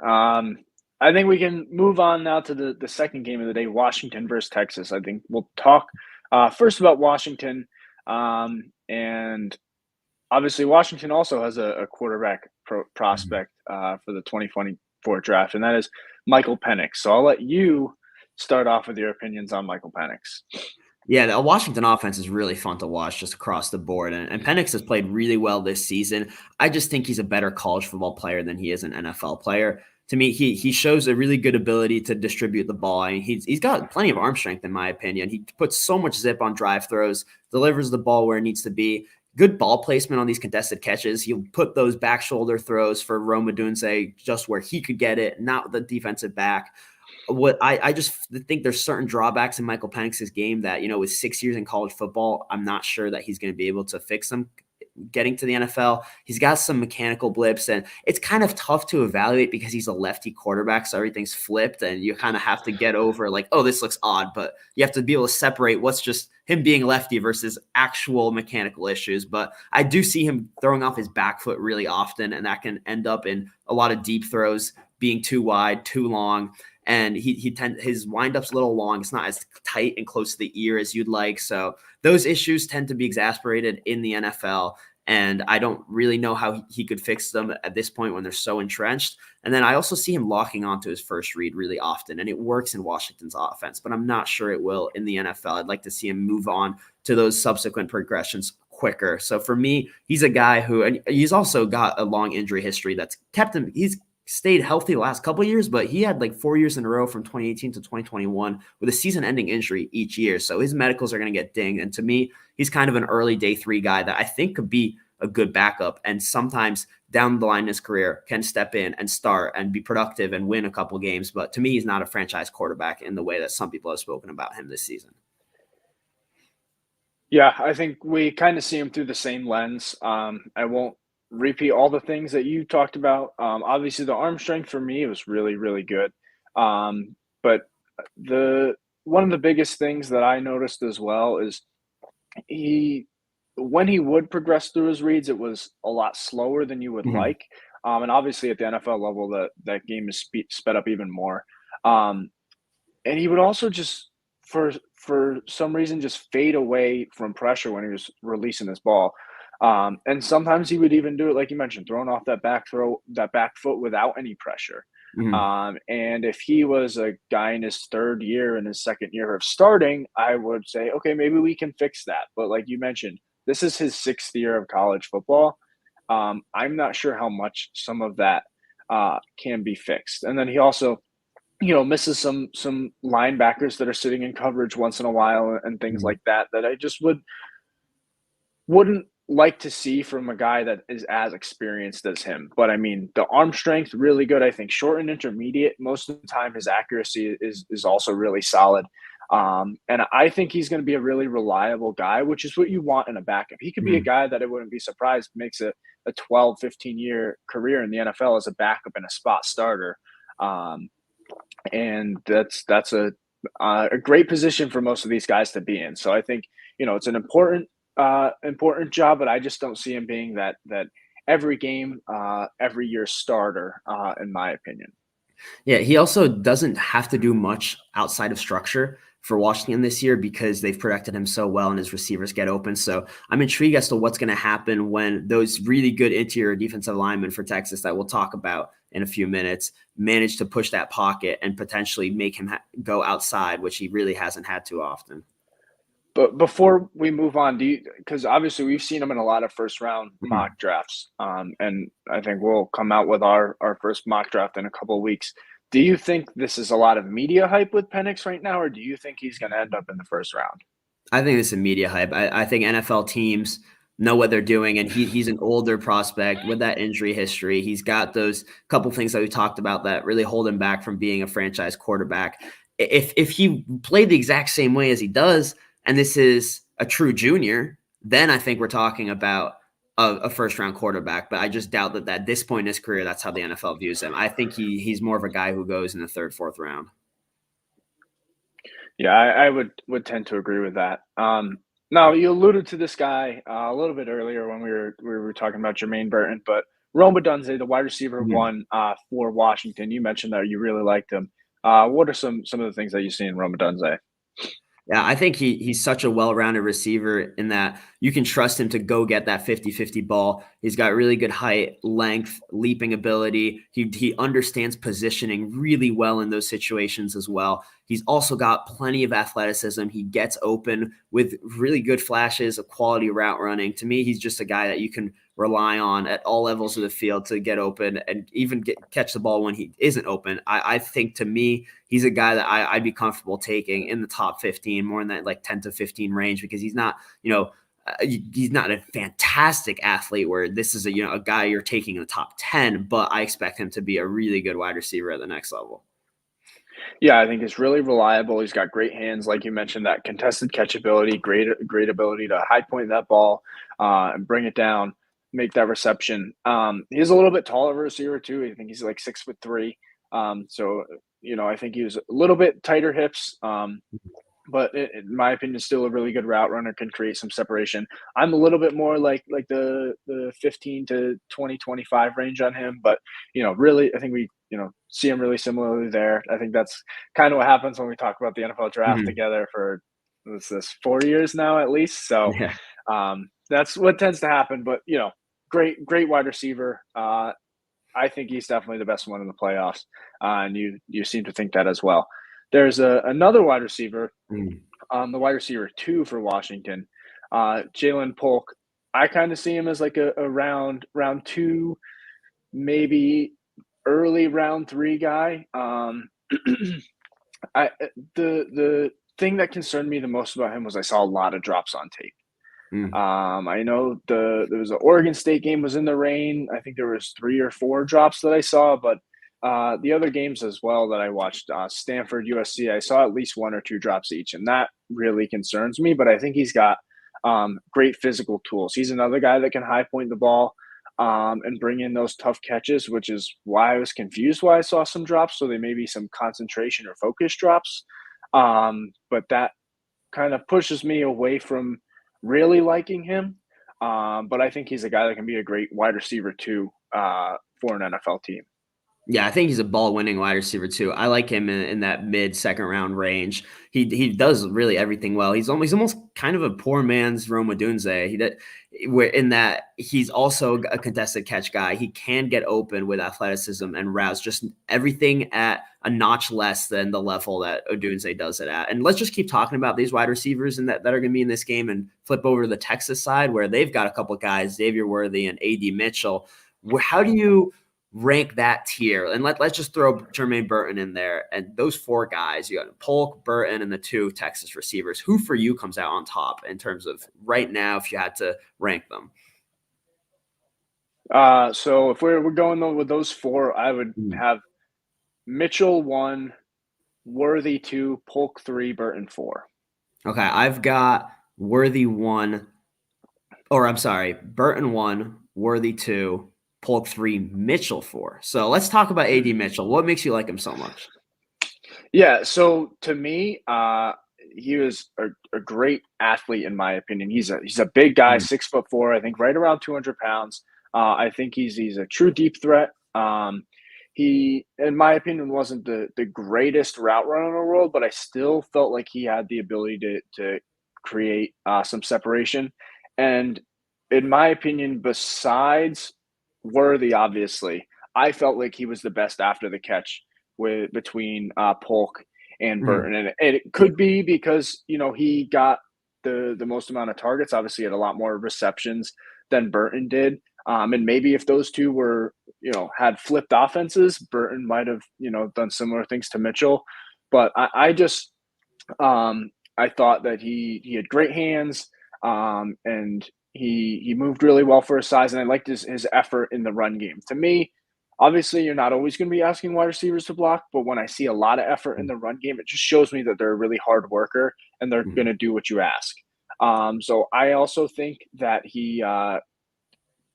Um, I think we can move on now to the second game of the day, Washington versus Texas. I think we'll talk first about Washington, and obviously Washington also has a quarterback Mhm. prospect for the 2024 draft, and that is Michael Penix. So I'll let you start off with your opinions on Michael Penix. Yeah, the Washington offense is really fun to watch just across the board, and Penix has played really well this season. I just think he's a better college football player than he is an NFL player. To me, he shows a really good ability to distribute the ball. I mean, he's got plenty of arm strength, in my opinion. He puts so much zip on drive throws, delivers the ball where it needs to be. Good ball placement on these contested catches. He'll put those back shoulder throws for Rome Odunze just where he could get it, not the defensive back. What I just think there's certain drawbacks in Michael Penix's game that, with 6 years in college football, I'm not sure that he's going to be able to fix them getting to the NFL. He's got some mechanical blips, and it's kind of tough to evaluate because he's a lefty quarterback, so everything's flipped, and you kind of have to get over like, oh, this looks odd, but you have to be able to separate what's just him being lefty versus actual mechanical issues. But I do see him throwing off his back foot really often, and that can end up in a lot of deep throws being too wide, too long, and his windup's a little long. It's not as tight and close to the ear as you'd like. So those issues tend to be exasperated in the NFL. And I don't really know how he could fix them at this point when they're so entrenched. And then I also see him locking onto his first read really often, and it works in Washington's offense, but I'm not sure it will in the NFL. I'd like to see him move on to those subsequent progressions quicker. So for me, he's a guy who, and he's also got a long injury history that's kept him. He's stayed healthy the last couple of years, but he had like 4 years in a row from 2018 to 2021 with a season-ending injury each year. So his medicals are going to get dinged. And to me, he's kind of an early day three guy that I think could be a good backup. And sometimes down the line in his career can step in and start and be productive and win a couple games. But to me, he's not a franchise quarterback in the way that some people have spoken about him this season. Yeah, I think we kind of see him through the same lens. I won't repeat all the things that you talked about. Obviously, the arm strength for me was really, really good. But the one of the biggest things that I noticed as well is he, when he would progress through his reads, it was a lot slower than you would Mhm. like. And obviously, at the NFL level, that game is sped up even more. Um, and he would also just for some reason just fade away from pressure when he was releasing his ball. And sometimes he would even do it like you mentioned, throwing off that back foot without any pressure. Mhm. And if he was a guy in his third year and his second year of starting, I would say, okay, maybe we can fix that. But like you mentioned, this is his sixth year of college football. I'm not sure how much some of that can be fixed. And then he also misses some linebackers that are sitting in coverage once in a while and things Mhm. like that that I just wouldn't like to see from a guy that is as experienced as him. But I mean, the arm strength really good. I think short and intermediate most of the time his accuracy is also really solid. And I think he's going to be a really reliable guy, which is what you want in a backup. He could be a Mhm. guy that I wouldn't be surprised makes a 12, 15-year career in the NFL as a backup and a spot starter. Um, and that's a great position for most of these guys to be in. So I think it's an important job, but I just don't see him being that every game, every year starter, in my opinion. Yeah, he also doesn't have to do much outside of structure for Washington this year because they've protected him so well and his receivers get open. So I'm intrigued as to what's going to happen when those really good interior defensive linemen for Texas that we'll talk about in a few minutes manage to push that pocket and potentially make him go outside, which he really hasn't had too often. But before we move on, do you because obviously we've seen him in a lot of first round mock Mhm. drafts, and I think we'll come out with our first mock draft in a couple of weeks. Do you think this is a lot of media hype with Penix right now, or do you think he's going to end up in the first round? I think it's a media hype. I think NFL teams know what they're doing, and he's an older prospect with that injury history. He's got those couple things that we talked about that really hold him back from being a franchise quarterback. If he played the exact same way as he does, and this is a true junior, then I think we're talking about a first round quarterback. But I just doubt that at this point in his career, that's how the NFL views him. I think he's more of a guy who goes in the third, fourth round. Yeah, I would tend to agree with that. Now you alluded to this guy a little bit earlier when we were talking about Jermaine Burton, but Roma Dunze, the wide receiver Mhm. one for Washington. You mentioned that you really liked him. What are some of the things that you see in Roma Dunze? Yeah, I think he's such a well-rounded receiver in that you can trust him to go get that 50-50 ball. He's got really good height, length, leaping ability. He understands positioning really well in those situations as well. He's also got plenty of athleticism. He gets open with really good flashes of quality route running. To me, he's just a guy that you can rely on at all levels of the field to get open and even catch the ball when he isn't open. I think to me, he's a guy that I'd be comfortable taking in the top 15, more in that like 10 to 15 range, because he's not, he's not a fantastic athlete where this is a guy you're taking in the top 10, but I expect him to be a really good wide receiver at the next level. Yeah, I think he's really reliable. He's got great hands, like you mentioned, that contested catchability, great ability to high point that ball and bring it down, make that reception. He's a little bit taller of a receiver too. I think he's like 6'3". So I think he was a little bit tighter hips. But in my opinion, still a really good route runner, can create some separation. I'm a little bit more like the 15 to 20, 25 range on him, but really, I think we see him really similarly there. I think that's kind of what happens when we talk about the NFL draft Mhm. together for what's this 4 years now at least. So Yeah. that's what tends to happen. But great wide receiver. I think he's definitely the best one in the playoffs, and you seem to think that as well. There's another wide receiver, Mm. the wide receiver two for Washington, Jalen Polk. I kind of see him as like a round two, maybe early round three guy. I the thing that concerned me the most about him was I saw a lot of drops on tape. Mm. I know there was an Oregon State game was in the rain. I think there was 3 or 4 drops that I saw, but the other games as well that I watched, Stanford, USC, I saw at least 1 or 2 drops each, and that really concerns me. But I think he's got great physical tools. He's another guy that can high point the ball and bring in those tough catches, which is why I was confused why I saw some drops. So they may be some concentration or focus drops, but that kind of pushes me away from really liking him. But I think he's a guy that can be a great wide receiver too for an NFL team. Yeah, I think he's a ball-winning wide receiver too. I like him in that mid-second round range. He does really everything well. He's almost kind of a poor man's Rome Odunze. Where in that he's also a contested catch guy. He can get open with athleticism and routes, just everything at a notch less than the level that Odunze does it at. And let's just keep talking about these wide receivers and that are going to be in this game, and flip over to the Texas side where they've got a couple guys, Xavier Worthy and AD Mitchell. How do you rank that tier? And let's just throw Jermaine Burton in there. And those 4 guys, you got Polk, Burton, and the 2 Texas receivers. Who for you comes out on top in terms of right now if you had to rank them? So if we're going with those 4, I would Mm. have Mitchell 1, Worthy 2, Polk 3, Burton 4. Okay, I've got Worthy 1, or I'm sorry, Burton 1, Worthy 2, Polk 3, Mitchell 4. So let's talk about AD Mitchell. What makes you like him so much? Yeah, so to me, he was a great athlete in my opinion. He's a big guy, Mm. 6'4", I think right around 200 pounds. I think he's a true deep threat. He, in my opinion, wasn't the greatest route runner in the world, but I still felt like he had the ability to create some separation. And in my opinion, besides Worthy, obviously, I felt like he was the best after the catch with between Polk and Mm. Burton, and it could be because he got the most amount of targets. Obviously, had a lot more receptions than Burton did, and maybe if those two were had flipped offenses, Burton might have done similar things to Mitchell. But I just I thought that he had great hands, and he moved really well for his size, and I liked his effort in the run game. To me, obviously, you're not always going to be asking wide receivers to block, but when I see a lot of effort in the run game, it just shows me that they're a really hard worker and they're going Mm. to do what you ask. So I also think that he,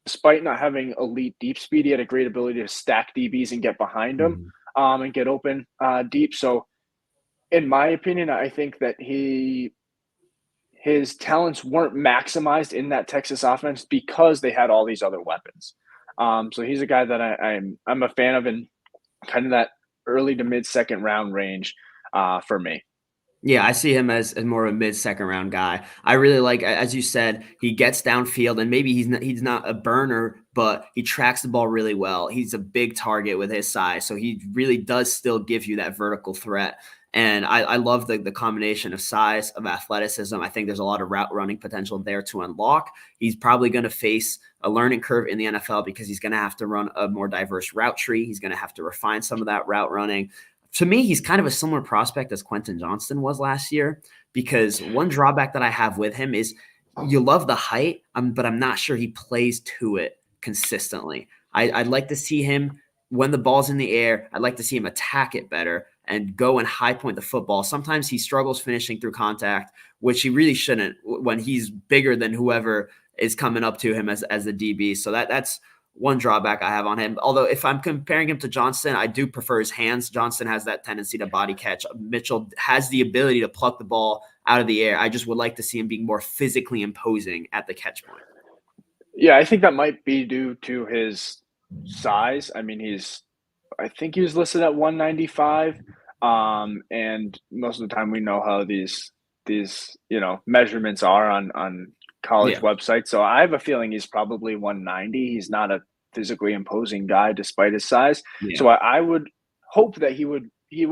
despite not having elite deep speed, he had a great ability to stack DBs and get behind them Mm. and get open deep. So in my opinion, I think that his talents weren't maximized in that Texas offense because they had all these other weapons. So he's a guy that I'm a fan of in kind of that early to mid second round range for me. Yeah, I see him as more of a mid-second round guy. I really like, as you said, he gets downfield and maybe he's not a burner, but he tracks the ball really well. He's a big target with his size, so he really does still give you that vertical threat. And I love the combination of size, of athleticism. I think there's a lot of route running potential there to unlock. He's probably going to face a learning curve in the NFL because he's going to have to run a more diverse route tree. He's going to have to refine some of that route running. To me, he's kind of a similar prospect as Quentin Johnston was last year, because one drawback that I have with him is you love the height, but I'm not sure he plays to it consistently. I'd like to see him when the ball's in the air. I'd like to see him attack it better and go and high point the football. Sometimes he struggles finishing through contact, which he really shouldn't when he's bigger than whoever is coming up to him as the DB. So that's one drawback I have on him. Although if I'm comparing him to Johnston, I do prefer his hands. Johnston has that tendency to body catch. Mitchell has the ability to pluck the ball out of the air. I just would like to see him being more physically imposing at the catch point. Yeah, I think that might be due to his size. I mean, I think he was listed at 195. And most of the time we know how these measurements are on college Yeah. websites. So I have a feeling he's probably 190. He's not a physically imposing guy despite his size. Yeah. So I would hope that he would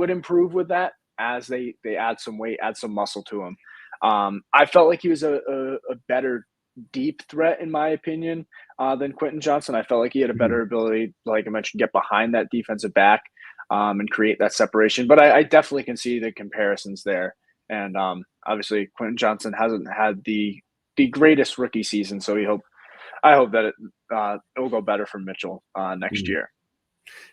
improve with that as they add some weight, add some muscle to him. I felt like he was a better deep threat in my opinion than Quentin Johnson. I felt like he had a Mhm. better ability, like I mentioned, get behind that defensive back and create that separation. But I definitely can see the comparisons there. And obviously, Quentin Johnson hasn't had the greatest rookie season, so I hope that it will go better for Mitchell next Mhm. year.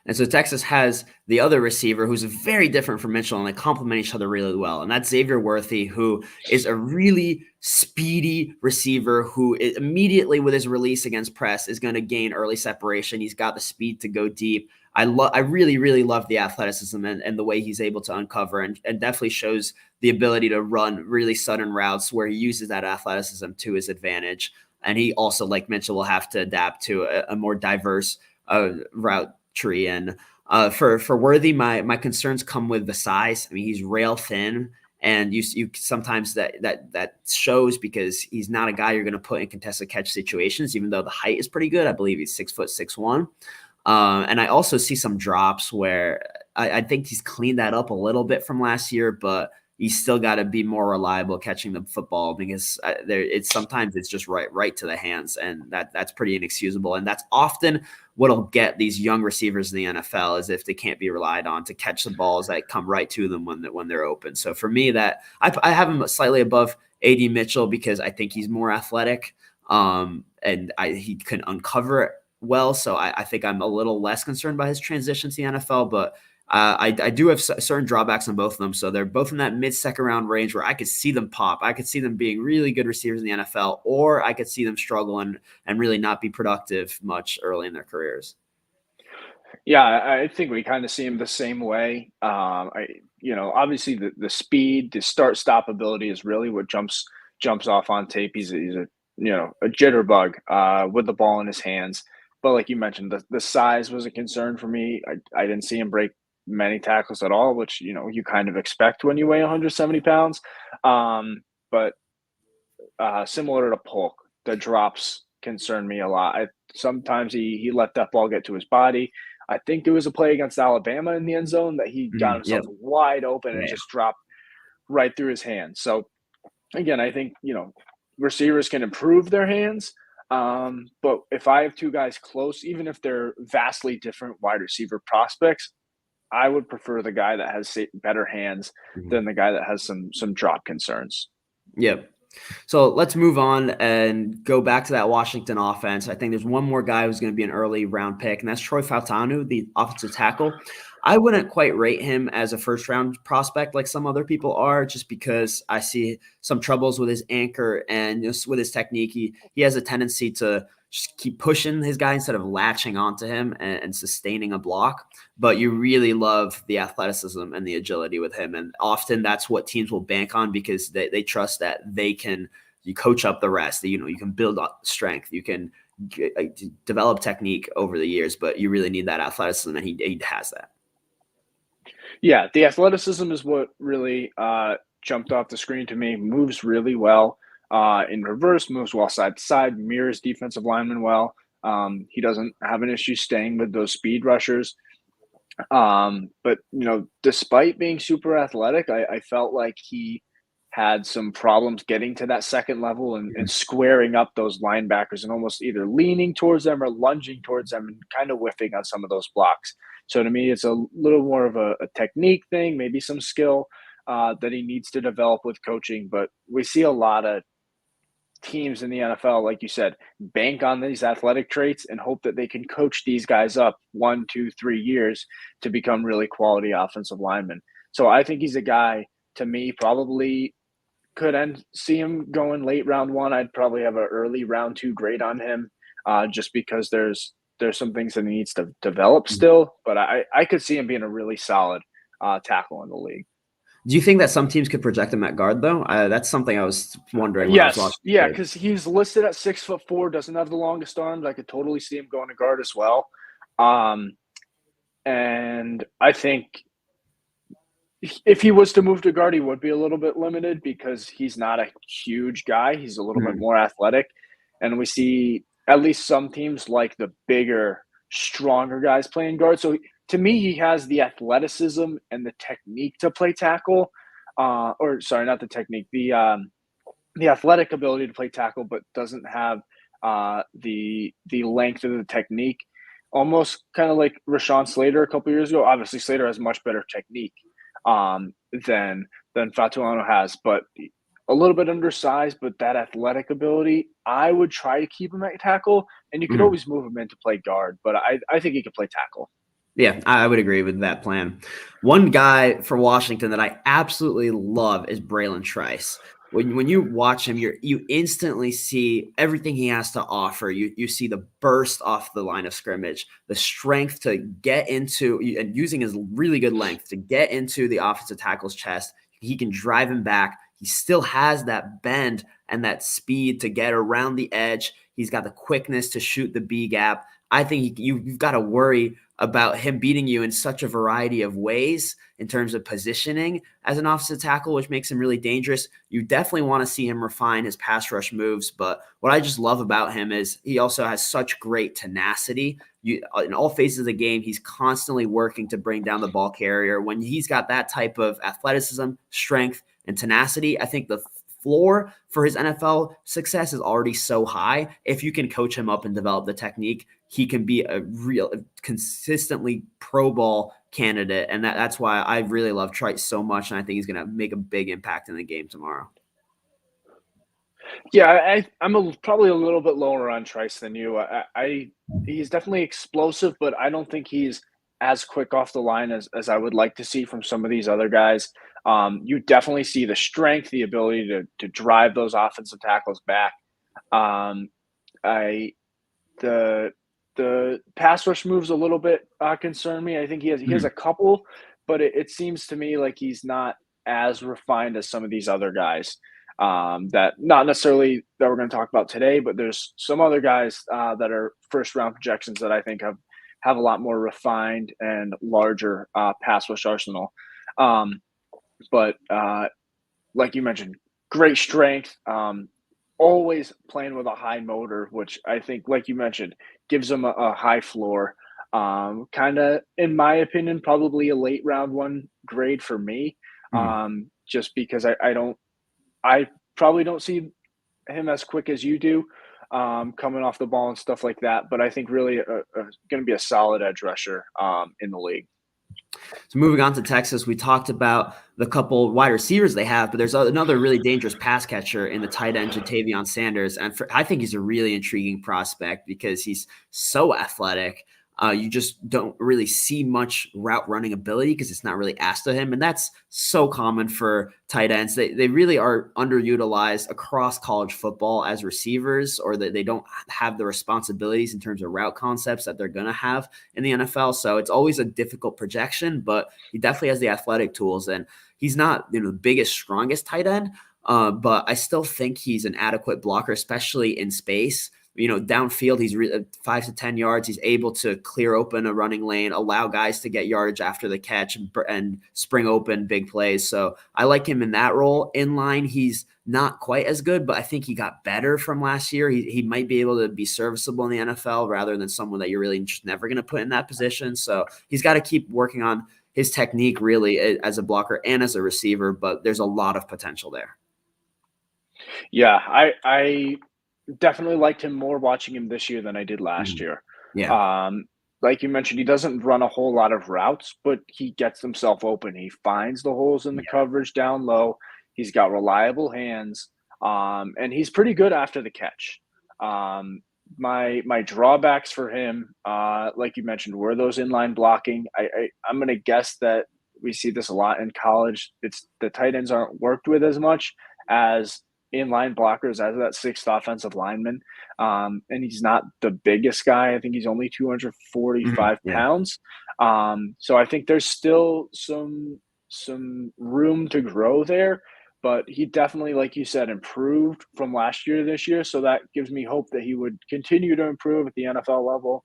And so Texas has the other receiver who's very different from Mitchell, and they complement each other really well. And that's Xavier Worthy, who is a really speedy receiver who immediately with his release against press is going to gain early separation. He's got the speed to go deep. I really, really love the athleticism and the way he's able to uncover and definitely shows the ability to run really sudden routes where he uses that athleticism to his advantage. And he also, like Mitchell, will have to adapt to a more diverse route tree. And for Worthy, my concerns come with the size. I mean, he's rail thin, and you sometimes that shows because he's not a guy you're going to put in contested catch situations. Even though the height is pretty good, I believe he's 6'6'1". And I also see some drops where I think he's cleaned that up a little bit from last year, but he's still got to be more reliable catching the football because sometimes it's just right to the hands, and that's pretty inexcusable. And that's often what'll get these young receivers in the NFL is if they can't be relied on to catch the balls that come right to them when they're open. So for me, that I have him slightly above AD Mitchell because I think he's more athletic, and he can uncover it well. So I think I'm a little less concerned by his transition to the NFL, but I do have certain drawbacks on both of them. So they're both in that mid-second round range where I could see them pop. I could see them being really good receivers in the NFL, or I could see them struggle and really not be productive much early in their careers. Yeah, I think we kind of see him the same way. Obviously the speed, the start stop ability is really what jumps off on tape. He's a jitterbug with the ball in his hands. But like you mentioned, the size was a concern for me. I didn't see him break many tackles at all, which you kind of expect when you weigh 170 pounds. But similar to Polk, the drops concern me a lot. Sometimes he let that ball get to his body. I think there was a play against Alabama in the end zone that he got Yeah, himself wide open and yeah. just dropped right through his hands. So again, I think receivers can improve their hands. But if I have two guys close, even if they're vastly different wide receiver prospects, I would prefer the guy that has better hands Mhm. than the guy that has some drop concerns. Yep. So let's move on and go back to that Washington offense. I think there's one more guy who's going to be an early round pick, and that's Troy Fautanu, the offensive tackle. I wouldn't quite rate him as a first round prospect like some other people are, just because I see some troubles with his anchor and just with his technique. He has a tendency to just keep pushing his guy instead of latching onto him and sustaining a block. But you really love the athleticism and the agility with him. And often that's what teams will bank on because they trust that you coach up the rest. You can build up strength. You can develop technique over the years, but you really need that athleticism, and he has that. Yeah, the athleticism is what really jumped off the screen to me. Moves really well in reverse, moves well side to side, mirrors defensive linemen well. He doesn't have an issue staying with those speed rushers. But despite being super athletic, I felt like he had some problems getting to that second level and squaring up those linebackers and almost either leaning towards them or lunging towards them and kind of whiffing on some of those blocks. So to me, it's a little more of a technique thing, maybe some skill that he needs to develop with coaching. But we see a lot of teams in the NFL, like you said, bank on these athletic traits and hope that they can coach these guys up 1, 2, 3 years to become really quality offensive linemen. So I think he's a guy, to me, probably see him going late round one. I'd probably have an early round two grade on him, just because there's some things that he needs to develop still. But I could see him being a really solid tackle in the league. Do you think that some teams could project him at guard, though? That's something I was wondering when I was Yes, watching yeah, the tape. because he's listed at 6'4", doesn't have the longest arms. I could totally see him going to guard as well. And I think if he was to move to guard, he would be a little bit limited because he's not a huge guy. He's a little bit more athletic. And we see at least some teams like the bigger, stronger guys playing guard. So to me, he has the athleticism and the technique to play tackle. Or sorry, not the technique, the athletic ability to play tackle, but doesn't have the length of the technique. Almost kind of like Rashawn Slater a couple years ago. Obviously, Slater has much better technique than Fatuano has, but a little bit undersized. But that athletic ability, I would try to keep him at tackle, and you could always move him in to play guard. But I think he could play tackle. Yeah, I would agree with that plan. One guy for Washington that I absolutely love is Braylon Trice. When you watch him, you instantly see everything he has to offer. You see the burst off the line of scrimmage, the strength to get into and using his really good length to get into the offensive tackle's chest. He can drive him back. He still has that bend and that speed to get around the edge. He's got the quickness to shoot the B gap. I think you've got to worry about him beating you in such a variety of ways in terms of positioning as an offensive tackle, which makes him really dangerous. You definitely want to see him refine his pass rush moves. But what I just love about him is he also has such great tenacity. In all phases of the game, he's constantly working to bring down the ball carrier. When he's got that type of athleticism, strength, and tenacity, I think the floor for his NFL success is already so high. If you can coach him up and develop the technique, he can be a real consistently Pro Bowl candidate. And that's why I really love Trice so much. And I think he's going to make a big impact in the game tomorrow. Yeah, I'm probably a little bit lower on Trice than you. He's definitely explosive, but I don't think he's as quick off the line as I would like to see from some of these other guys. You definitely see the strength, the ability to drive those offensive tackles back. The pass rush moves a little bit concern me. I think he has a couple, but it seems to me like he's not as refined as some of these other guys. That not necessarily that we're going to talk about today, but there's some other guys that are first round projections that I think have a lot more refined and larger pass rush arsenal. But like you mentioned, great strength. Always playing with a high motor, which I think, like you mentioned, gives them a high floor. Kind of, in my opinion, probably a late round one grade for me. Just because I probably don't see him as quick as you do, coming off the ball and stuff like that. But I think really going to be a solid edge rusher in the league. So moving on to Texas, we talked about the couple wide receivers they have, but there's another really dangerous pass catcher in the tight end, Jatavion Sanders. And I think he's a really intriguing prospect because he's so athletic. You just don't really see much route running ability because it's not really asked of him. And that's so common for tight ends. They really are underutilized across college football as receivers, or that they don't have the responsibilities in terms of route concepts that they're going to have in the NFL. So it's always a difficult projection, but he definitely has the athletic tools. And he's not the biggest, strongest tight end, but I still think he's an adequate blocker, especially in space. downfield, he's 5 to 10 yards. He's able to clear open a running lane, allow guys to get yardage after the catch, and spring open big plays. So I like him in that role. In line, he's not quite as good, but I think he got better from last year. He might be able to be serviceable in the NFL rather than someone that you're really just never going to put in that position. So he's got to keep working on his technique really as a blocker and as a receiver, but there's a lot of potential there. Yeah, I definitely liked him more watching him this year than I did last Mhm. year. Yeah. Um, like you mentioned, he doesn't run a whole lot of routes, but he gets himself open. He finds the holes in the Yeah. coverage down low. He's got reliable hands, and he's pretty good after the catch. Um, my drawbacks for him, like you mentioned, were those inline blocking. I'm going to guess that we see this a lot in college. It's the tight ends aren't worked with as much as inline blockers as that sixth offensive lineman. And he's not the biggest guy. I think he's only 245 Yeah. pounds. So I think there's still some room to grow there, but he definitely, like you said, improved from last year to this year. So that gives me hope that he would continue to improve at the NFL level,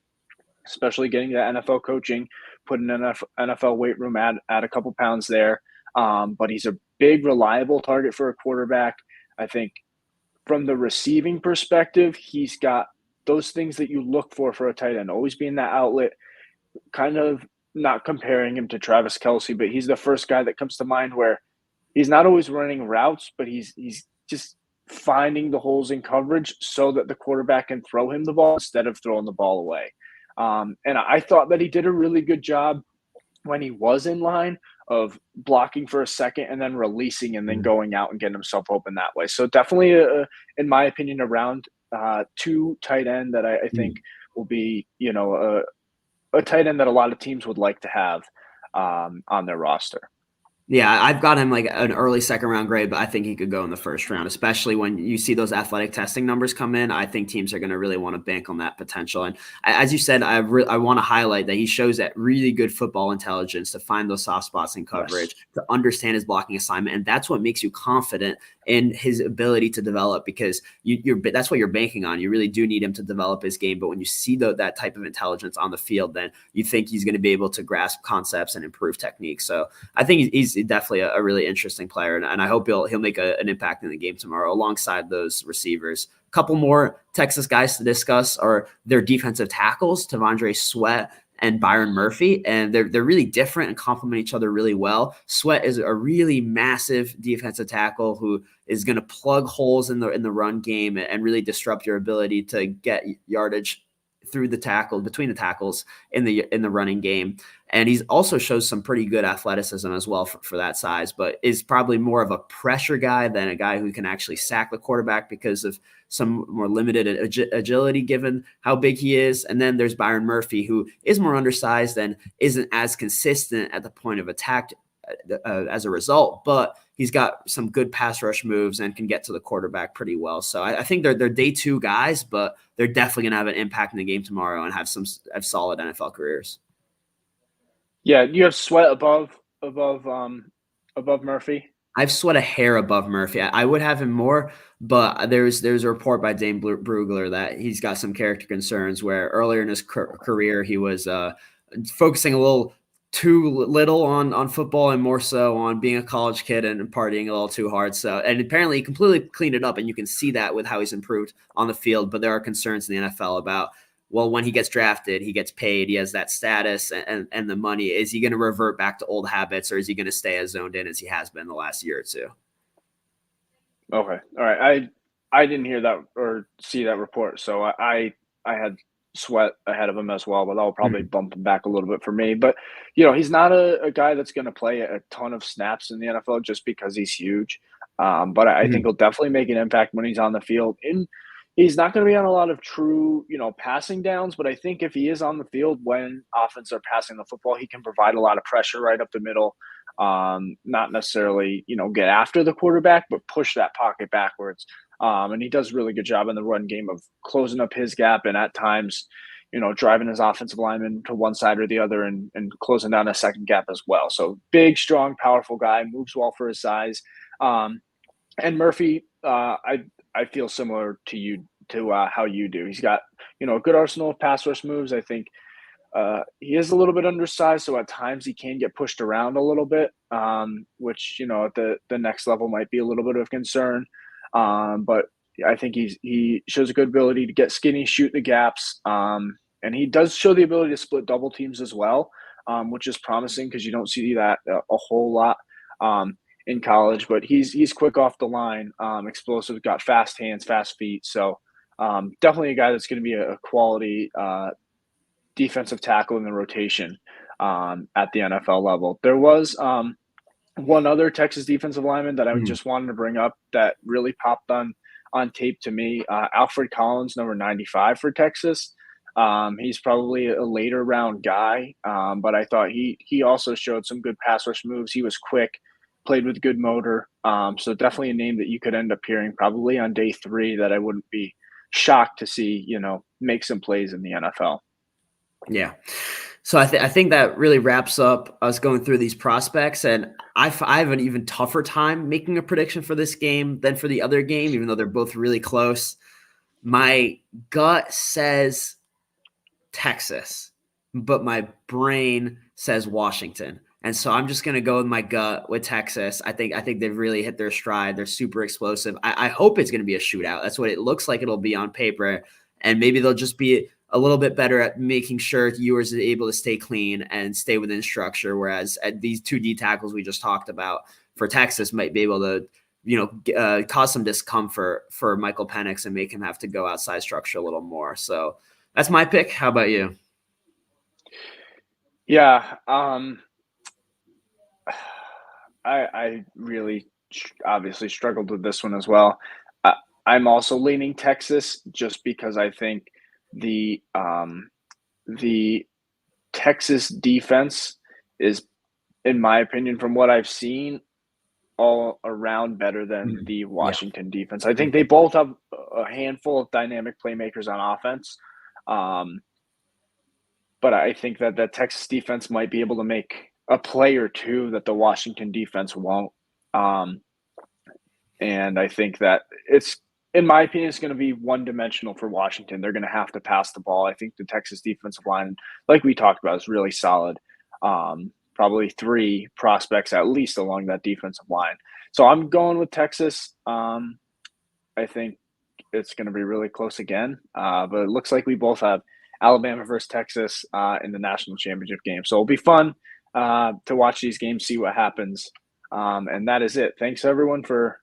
especially getting that NFL coaching, putting an NFL weight room, add a couple pounds there. But he's a big, reliable target for a quarterback. I think from the receiving perspective, he's got those things that you look for a tight end, always being that outlet, kind of not comparing him to Travis Kelce, but he's the first guy that comes to mind where he's not always running routes, but he's just finding the holes in coverage so that the quarterback can throw him the ball instead of throwing the ball away. And I thought that he did a really good job when he was in line of blocking for a second and then releasing and then Mhm. going out and getting himself open that way. So definitely, in my opinion, around two tight end that I think Mhm. will be, a tight end that a lot of teams would like to have on their roster. Yeah, I've got him like an early second round grade, but I think he could go in the first round, especially when you see those athletic testing numbers come in. I think teams are going to really want to bank on that potential. And as you said, I want to highlight that he shows that really good football intelligence to find those soft spots in Yes. coverage, to understand his blocking assignment. And that's what makes you confident in his ability to develop, because that's what you're banking on. You really do need him to develop his game. But when you see that type of intelligence on the field, then you think he's going to be able to grasp concepts and improve technique. So I think he's definitely a really interesting player, and I hope he'll make an impact in the game tomorrow alongside those receivers. A couple more Texas guys to discuss are their defensive tackles, Tavondre Sweat and Byron Murphy, and they're really different and complement each other really well. Sweat is a really massive defensive tackle who is going to plug holes in the run game and really disrupt your ability to get yardage through the tackle, between the tackles in the running game. And he's also shows some pretty good athleticism as well for that size, but is probably more of a pressure guy than a guy who can actually sack the quarterback because of some more limited agility given how big he is. And then there's Byron Murphy, who is more undersized and isn't as consistent at the point of attack as a result, but he's got some good pass rush moves and can get to the quarterback pretty well. So I think they're day two guys, but they're definitely going to have an impact in the game tomorrow and have solid NFL careers. Yeah, you have Sweat above Murphy. I've Sweat a hair above Murphy. I would have him more, but there's a report by Dane Brugler that he's got some character concerns where earlier in his career he was focusing a little too little on football and more so on being a college kid and partying a little too hard. So, and apparently he completely cleaned it up, and you can see that with how he's improved on the field. But there are concerns in the NFL about, well, when he gets drafted, he gets paid, he has that status and the money. Is he going to revert back to old habits, or is he going to stay as zoned in as he has been the last year or two? Okay, all right. I didn't hear that or see that report, so I had Sweat ahead of him as well, but that'll probably Mhm. bump him back a little bit for me. But he's not a guy that's going to play a ton of snaps in the NFL just because he's huge. But I think Mhm. he'll definitely make an impact when he's on the field. And he's not going to be on a lot of true, passing downs. But I think if he is on the field when offense are passing the football, he can provide a lot of pressure right up the middle. Not necessarily, get after the quarterback, but push that pocket backwards. And he does a really good job in the run game of closing up his gap and at times, driving his offensive lineman to one side or the other and closing down a second gap as well. So big, strong, powerful guy, moves well for his size. And Murphy, I feel similar to you to how you do. He's got, a good arsenal of pass rush moves. I think he is a little bit undersized, so at times he can get pushed around a little bit, which at the next level might be a little bit of concern. But I think he shows a good ability to get skinny, shoot the gaps, and he does show the ability to split double teams as well, which is promising because you don't see that a whole lot in college. But he's quick off the line, explosive, got fast hands, fast feet. So definitely a guy that's going to be a quality defensive tackle in the rotation at the NFL level. There was one other Texas defensive lineman that I Mhm. just wanted to bring up that really popped on tape to me. Alfred Collins, number 95 for Texas. He's probably a later round guy, but I thought he also showed some good pass rush moves. He was quick, played with good motor. So definitely a name that you could end up hearing probably on day 3 that I wouldn't be shocked to see, make some plays in the NFL. Yeah. So I think that really wraps up us going through these prospects, and I have an even tougher time making a prediction for this game than for the other game, even though they're both really close. My gut says Texas, but my brain says Washington. And so I'm just going to go with my gut with Texas. I think they've really hit their stride. They're super explosive. I hope it's going to be a shootout. That's what it looks like it'll be on paper. And maybe they'll just be a little bit better at making sure Ewers is able to stay clean and stay within structure. Whereas at these 2 D tackles we just talked about for Texas might be able to, cause some discomfort for Michael Penix and make him have to go outside structure a little more. So that's my pick. How about you? Yeah, I really obviously struggled with this one as well. I, I'm also leaning Texas just because I think the Texas defense is, in my opinion, from what I've seen, all around better than Mhm. the Yeah. Washington defense. I think they both have a handful of dynamic playmakers on offense. Um, but I think that the Texas defense might be able to make a play or two that the Washington defense won't. Um, and I think that in my opinion, it's going to be one dimensional for Washington. They're going to have to pass the ball. I think the Texas defensive line, like we talked about, is really solid. Probably 3 prospects at least along that defensive line. So I'm going with Texas. I think it's going to be really close again. But it looks like we both have Alabama versus Texas in the national championship game. So it'll be fun to watch these games, see what happens. And that is it. Thanks everyone for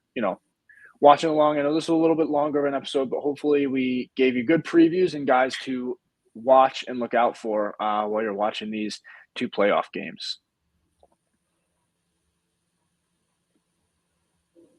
watching along. I know this is a little bit longer of an episode, but hopefully we gave you good previews and guys to watch and look out for while you're watching these 2 playoff games.